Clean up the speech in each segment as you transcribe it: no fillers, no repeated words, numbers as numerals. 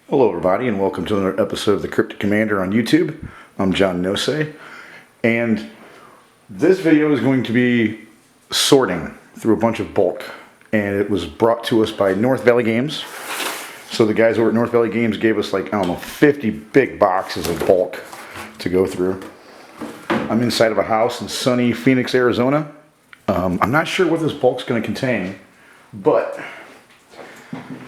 Hello everybody and welcome to another episode of the Cryptic Commander on YouTube. I'm John Nosey, and this video is going to be sorting through a bunch of bulk, and it was brought to us by North Valley Games. So the guys over at North Valley Games gave us 50 big boxes of bulk to go through. I'm inside of a house in sunny Phoenix, Arizona. I'm not sure what this bulk's going to contain, but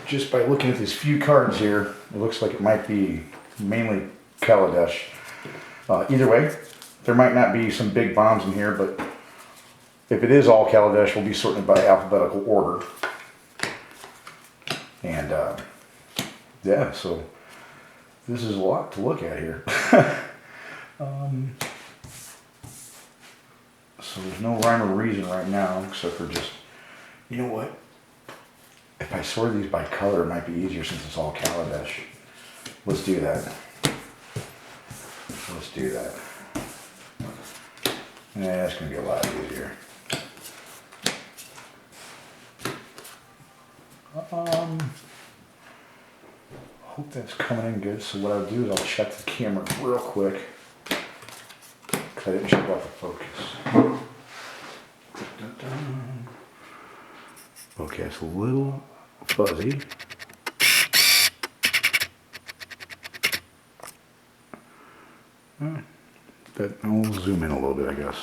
just by looking at these few cards here, it looks like it might be mainly Kaladesh. Either way, there might not be some big bombs in here, but if it is all Kaladesh, we'll be sorting it by alphabetical order. And yeah, so this is a lot to look at here. So there's no rhyme or reason right now, except for just, you know what? If I sort these by color, it might be easier since it's all Kaladesh. Let's do that. Let's do that. Yeah, it's going to be a lot easier. Hope that's coming in good. So what I'll do is I'll check the camera real quick, because I didn't check out the focus. Okay, it's a little fuzzy. I'll zoom in a little bit, I guess.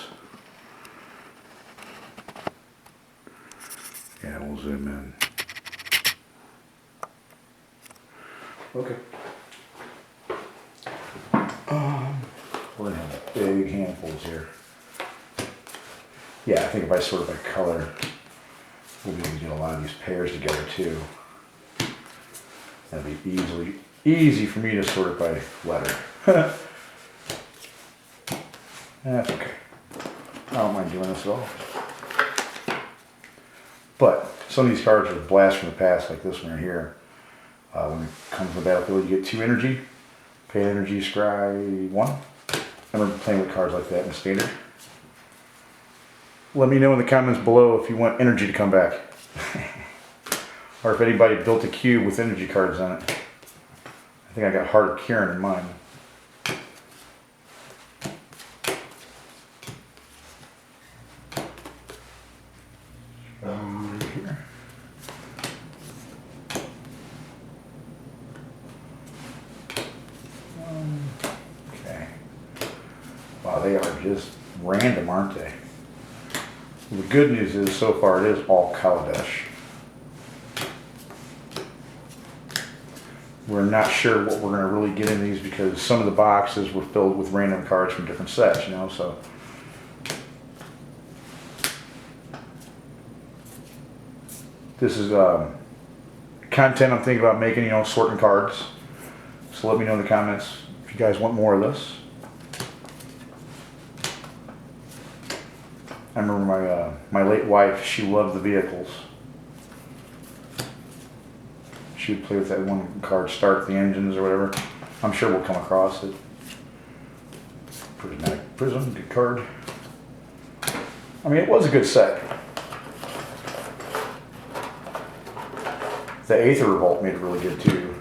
Yeah, we'll zoom in. Okay. We're gonna have big handfuls here. Yeah, I think if I sort it by color, we'll be able to get a lot of these pairs together too. That'll be easy for me to sort it by letter. That's okay. I don't mind doing this at all. But some of these cards are blasts from the past, like this one right here. When it comes to the battlefield, you get 2 energy. Pay energy, scry 1. I remember playing with cards like that in Standard. Let me know in the comments below if you want energy to come back. Or if anybody built a cube with energy cards on it. I think I got Heart of Kiran in mine. Over here. Okay. Wow, they are just random, aren't they? The good news is, so far, it is all Kaladesh. We're not sure what we're going to really get in these because some of the boxes were filled with random cards from different sets, you know, so. This is content I'm thinking about making, you know, sorting cards. So let me know in the comments if you guys want more of this. I remember my late wife, she loved the vehicles. She would play with that one card, Start the Engines or whatever. I'm sure we'll come across it. Prismatic Prism, good card. I mean, it was a good set. The Aether Revolt made it really good too.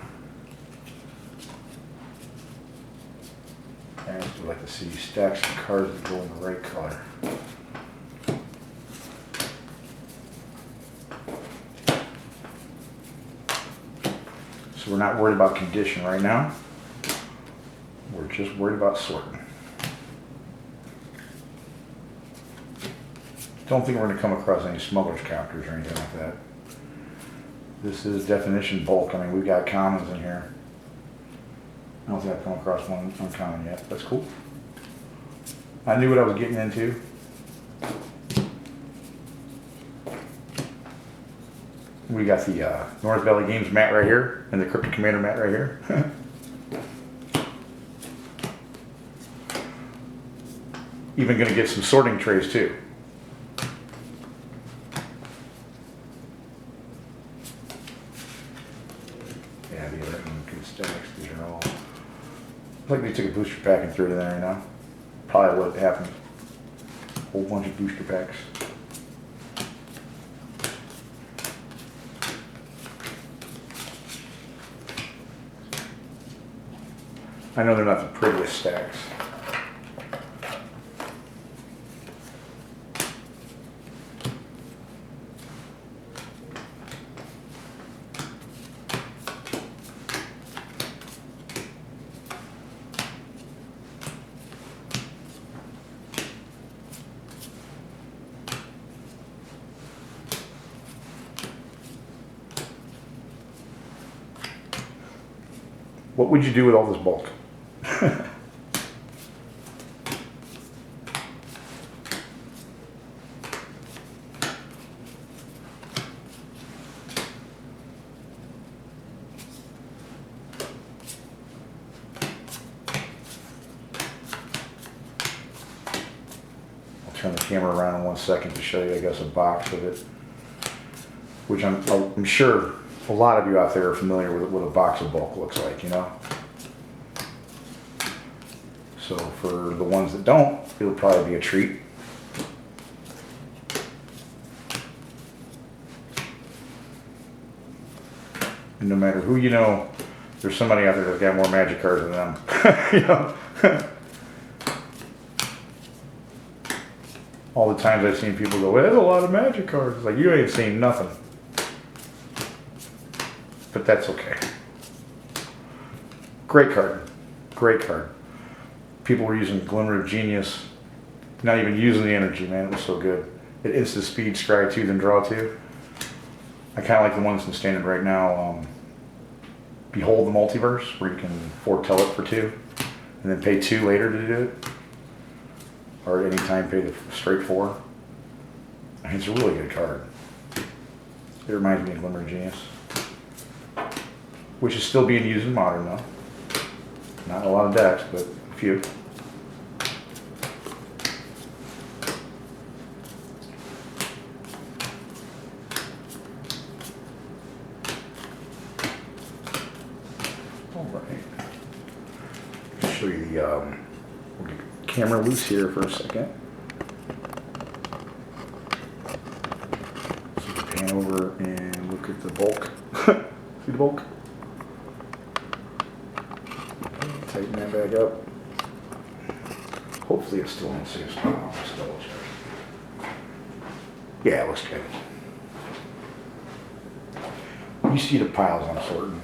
I would like to see stacks of cards that go in the right color. So we're not worried about condition right now. We're just worried about sorting. Don't think we're going to come across any smugglers counters or anything like that. This is definition bulk. I mean, we've got commons in here. I don't think I've come across one uncommon yet. That's cool. I knew what I was getting into. We got the North Valley Games mat right here, and the Cryptic Commander mat right here. Even going to get some sorting trays too. Yeah, the other good stacks. These are all. Looks like they took a booster pack and threw it in there right now. Probably what happened. A whole bunch of booster packs. I know they're not the prettiest stacks. What would you do with all this bulk? I'll turn the camera around in 1 second to show you, I guess, a box of it, which I'm sure a lot of you out there are familiar with what a box of bulk looks like, you know? So for the ones that don't, it'll probably be a treat. And no matter who you know, there's somebody out there that's got more magic cards than them. You know? All the times I've seen people go, well, there's a lot of magic cards. Like, you ain't seen nothing. But that's okay. Great card. Great card. People were using Glimmer of Genius, not even using the energy, man. It was so good. It instant speed, scry 2, then draw 2. I kind of like the ones in standard right now. Behold the Multiverse, where you can foretell it for 2, and then pay 2 later to do it. Or at any time pay the straight 4. I mean, it's a really good card. It reminds me of Glimmer of Genius, which is still being used in Modern though. Not a lot of decks, but a few. All right. Show you the we'll get the camera loose here for a second. So we pan over and look at the bulk. See the bulk? Tighten that back up. Hopefully it's still in the same spot. I'll just double check. Yeah, it looks good. You see the piles I'm sorting.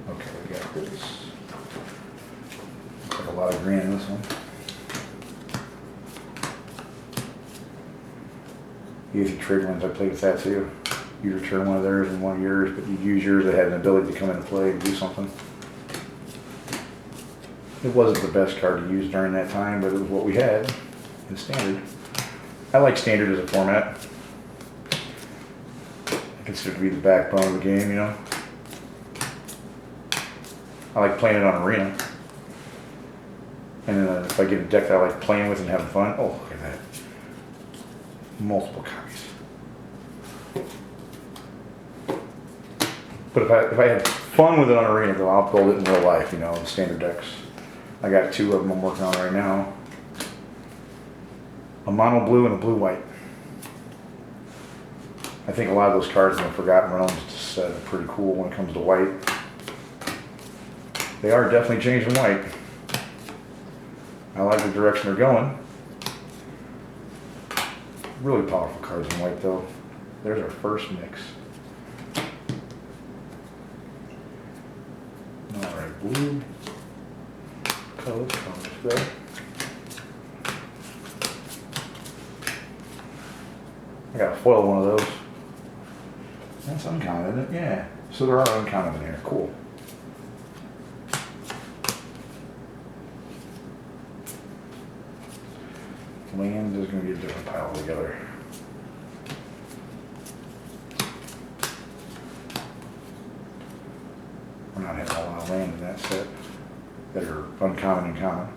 Okay, we got this. Looks like a lot of green in this one. Easy trade ones, I played with that too. You return one of theirs and one of yours, but you use yours that had an ability to come into play and do something. It wasn't the best card to use during that time, but it was what we had in standard. I like standard as a format. I consider it to be the backbone of the game, you know. I like playing it on Arena. And then if I get a deck that I like playing with and having fun, oh, look at that. Multiple copies. But if I had fun with it on Arena, though, I'll build it in real life, you know, in standard decks. I got 2 of them I'm working on right now. A mono blue and a blue white. I think a lot of those cards in the Forgotten Realms just are pretty cool when it comes to white. They are definitely changing white. I like the direction they're going. Really powerful cards in white though. There's our first mix. Alright, blue. Colors there. I got to foil one of those. That's uncommon, isn't it? Yeah. So there are uncommon in here. Cool. Land is going to be a different pile altogether. We're not having a lot of land in that set that are uncommon and common.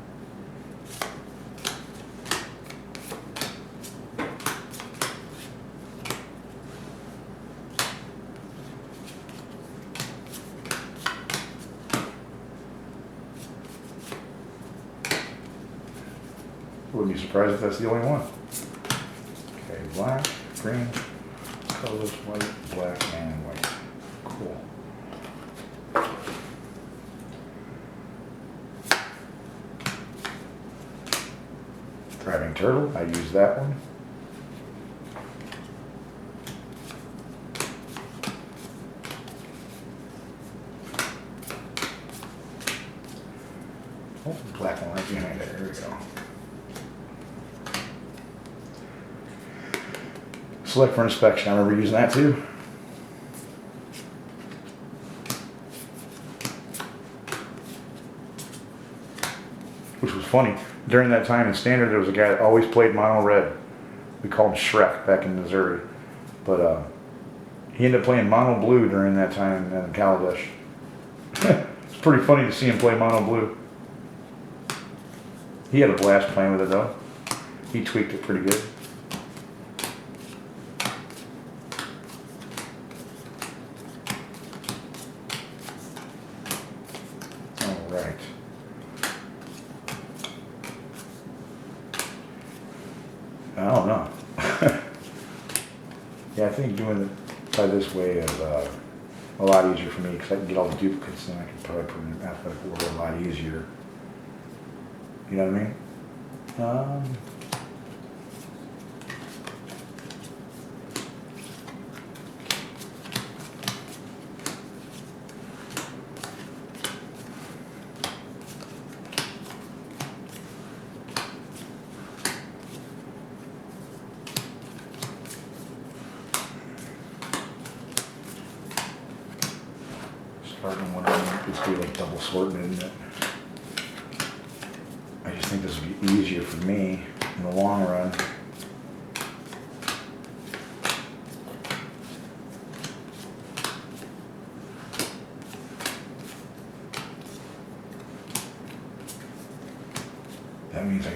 Wouldn't be surprised if that's the only one. Okay, black, green, colors, white, black, and white. Cool. Flying Turtle, I use that one. Oh, black one right behind it. There we go. Select for inspection. I remember using that too. Which was funny. During that time in Standard, there was a guy that always played mono red. We called him Shrek back in Missouri. But he ended up playing mono blue during that time in Kaladesh. It's pretty funny to see him play mono blue. He had a blast playing with it though. He tweaked it pretty good. Alright. I don't know. Yeah, I think doing it by this way is a lot easier for me because I can get all the duplicates and I can probably put them in alphabetical order a lot easier. You know what I mean? Starting one of them, just do like double sorting, isn't it? I just think this would be easier for me in the long run. That means I